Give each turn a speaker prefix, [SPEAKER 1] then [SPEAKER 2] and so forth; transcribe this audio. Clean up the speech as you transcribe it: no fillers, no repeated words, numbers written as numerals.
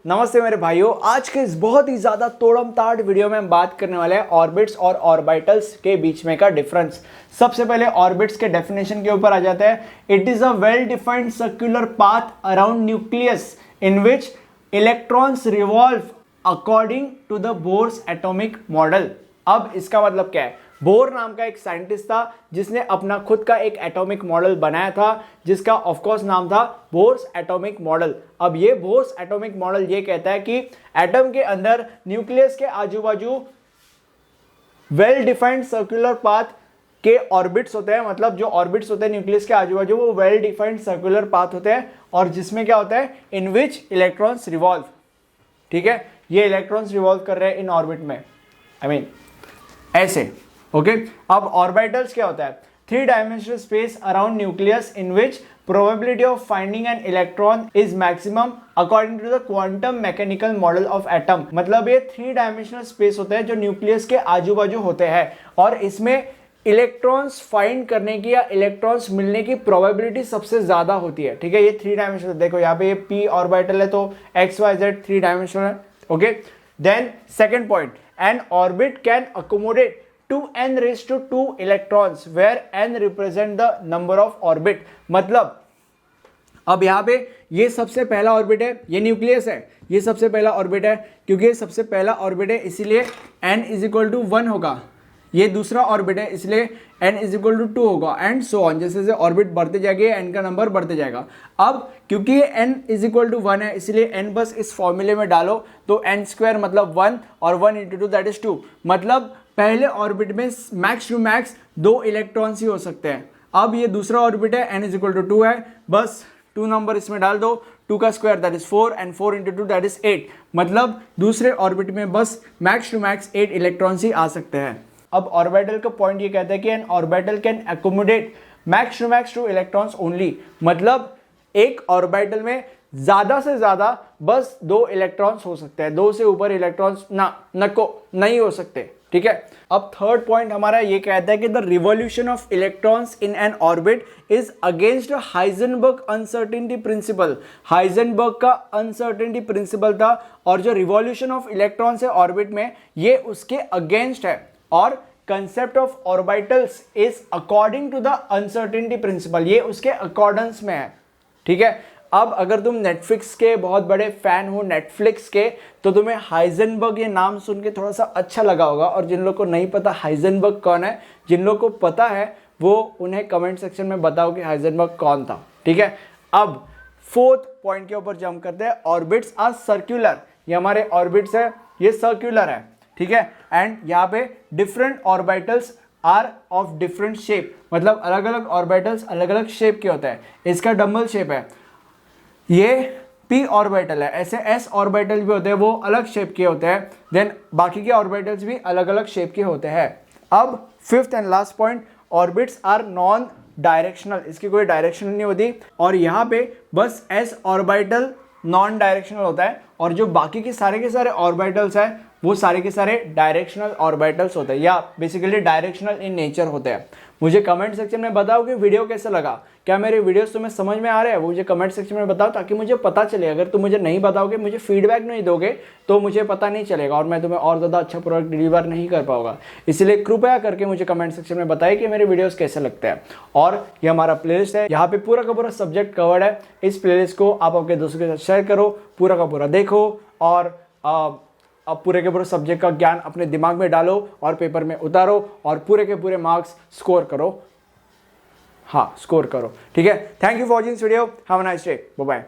[SPEAKER 1] नमस्ते मेरे भाइयों, आज के इस बहुत ही ज्यादा तोड़म-ताड़ वीडियो में हम बात करने वाले हैं ऑर्बिट्स और ऑर्बिटल्स के बीच में का डिफरेंस। सबसे पहले ऑर्बिट्स के डेफिनेशन के ऊपर आ जाते हैं। It is a well defined circular path around nucleus in which electrons revolve according to the Bohr's atomic model. अब इसका मतलब क्या है? बोर नाम का एक साइंटिस्ट था जिसने अपना खुद का एक एटॉमिक मॉडल बनाया था जिसका ऑफ कोर्स नाम था बोर्स एटॉमिक मॉडल। अब ये बोर्स एटॉमिक मॉडल ये कहता है कि एटम के अंदर न्यूक्लियस के आजू बाजू वेल डिफाइंड सर्कुलर पाथ के ऑर्बिट्स होते हैं। मतलब जो ऑर्बिट्स होते हैं न्यूक्लियस के आजू बाजू वो वेल डिफाइंड सर्कुलर पाथ होते हैं और जिसमें क्या होता है, इन विच इलेक्ट्रॉन्स रिवॉल्व। ठीक है, ये इलेक्ट्रॉन्स रिवॉल्व कर रहे हैं इन ऑर्बिट में, ऐसे। ओके, अब ऑर्बिटल्स क्या होता है? 3 dimensional space around nucleus in which probability of finding an electron is maximum according to the quantum mechanical model of atom. मतलब ये 3 डायमेंशनल स्पेस होते हैं जो न्यूक्लियस के आजू बाजू होते हैं और इसमें इलेक्ट्रॉन्स फाइंड करने की या इलेक्ट्रॉन्स मिलने की प्रोबेबिलिटी सबसे ज्यादा होती है। ठीक है, ये 3 डायमेंशनल, देखो यहाँ पे ये p ऑर्बिटल है तो एक्स वाई जेड 3 डायमेंशनल है। Okay, then second point, an orbit can accommodate to n raised to 2 electrons where n represent the number of orbit। मतलब अब यहाँ पे ये सबसे पहला ऑर्बिट है, ये न्यूक्लियस है, ये सबसे पहला ऑर्बिट है। क्योंकि ये सबसे पहला ऑर्बिट है इसीलिए n इज इक्वल टू 1 होगा। ये दूसरा ऑर्बिट है इसलिए n इज इक्वल टू 2 होगा एंड सो ऑन। जैसे जैसे ऑर्बिट बढ़ते जाएंगे n का नंबर बढ़ते जाएगा। अब क्योंकि ये n इज इक्वल टू 1 है इसलिए n बस इस फॉर्मूले में डालो तो n स्क्वायर मतलब 1 और 1 इंटू 2 दैट इज 2। मतलब पहले ऑर्बिट में मैक्स टू मैक्स 2 इलेक्ट्रॉन्स ही हो सकते हैं। अब ये दूसरा ऑर्बिट है, n इज इक्वल टू 2 है, बस 2 नंबर इसमें डाल दो, 2 का square that is 4 and 4 into 2 that is 8। मतलब दूसरे ऑर्बिट में बस मैक्स टू मैक्स 8 इलेक्ट्रॉन्स ही आ सकते हैं। अब ऑर्बिटल का पॉइंट ये कहता है कि an orbital can accommodate max to max 2 electrons only. मतलब एक ऑर्बिटल में ज्यादा से ज्यादा बस 2 इलेक्ट्रॉन्स हो सकते हैं, 2 से ऊपर इलेक्ट्रॉन्स नहीं हो सकते। ठीक है, अब थर्ड पॉइंट हमारा ये कहता है कि the revolution of electrons in an orbit is against Heisenberg uncertainty principle. Heisenberg का अनसर्टेनिटी प्रिंसिपल था और जो रिवॉल्यूशन ऑफ इलेक्ट्रॉन्स है ऑर्बिट में ये उसके अगेंस्ट है और concept of orbitals is according to the uncertainty principle, ये उसके अकॉर्डेंस में है। ठीक है, अब अगर तुम नेटफ्लिक्स के बहुत बड़े फैन हो नेटफ्लिक्स के तो तुम्हें हाइजेनबर्ग ये नाम सुन के थोड़ा सा अच्छा लगा होगा। और जिन लोगों को नहीं पता हाइजेनबर्ग कौन है, जिन लोगों को पता है वो उन्हें कमेंट सेक्शन में बताओ कि हाइजेनबर्ग कौन था। ठीक है, अब फोर्थ पॉइंट के ऊपर जंप करते हैं। ऑर्बिट्स आर सर्क्यूलर, ये हमारे ऑर्बिट्स है, ये सर्क्यूलर है। ठीक है, एंड यहाँ पे different orbitals are of different shape. मतलब अलग अलग ऑर्बिटल्स अलग अलग शेप के होते हैं। इसका डबल शेप है, ये p ऑर्बिटल है। ऐसे s ऑर्बिटल भी होते हैं, वो अलग शेप के होते हैं। देन बाकी के ऑर्बिटल्स भी अलग अलग शेप के होते हैं। अब fifth and last point, orbits are non directional, इसकी कोई डायरेक्शन नहीं होती और यहाँ पे बस s ऑर्बिटल नॉन डायरेक्शनल होता है और जो बाकी के सारे ऑर्बिटल्स हैं वो सारे के सारे डायरेक्शनल ऑर्बिटल्स होते हैं या बेसिकली डायरेक्शनल इन नेचर होते हैं। मुझे कमेंट सेक्शन में बताओ कि वीडियो कैसा लगा, क्या मेरे वीडियोस तुम्हें समझ में आ रहे हैं, वो मुझे कमेंट सेक्शन में बताओ ताकि मुझे पता चले। अगर तुम मुझे नहीं बताओगे, मुझे फीडबैक नहीं दोगे तो मुझे पता नहीं चलेगा और मैं तुम्हें और ज़्यादा अच्छा प्रोडक्ट डिलीवर नहीं कर पाऊंगा। इसलिए कृपया करके मुझे कमेंट सेक्शन में बताइए कि मेरे वीडियोस कैसे लगते हैं। और ये हमारा प्लेलिस्ट है, यहाँ पे पूरा का पूरा सब्जेक्ट कवर्ड है। इस प्लेलिस्ट को आप आपके दोस्तों के साथ शेयर करो, पूरा का पूरा देखो और अब पूरे के पूरे सब्जेक्ट का ज्ञान अपने दिमाग में डालो और पेपर में उतारो और पूरे के पूरे मार्क्स स्कोर करो। हाँ, स्कोर करो। ठीक है, thank you for watching this video, have a nice day, bye bye.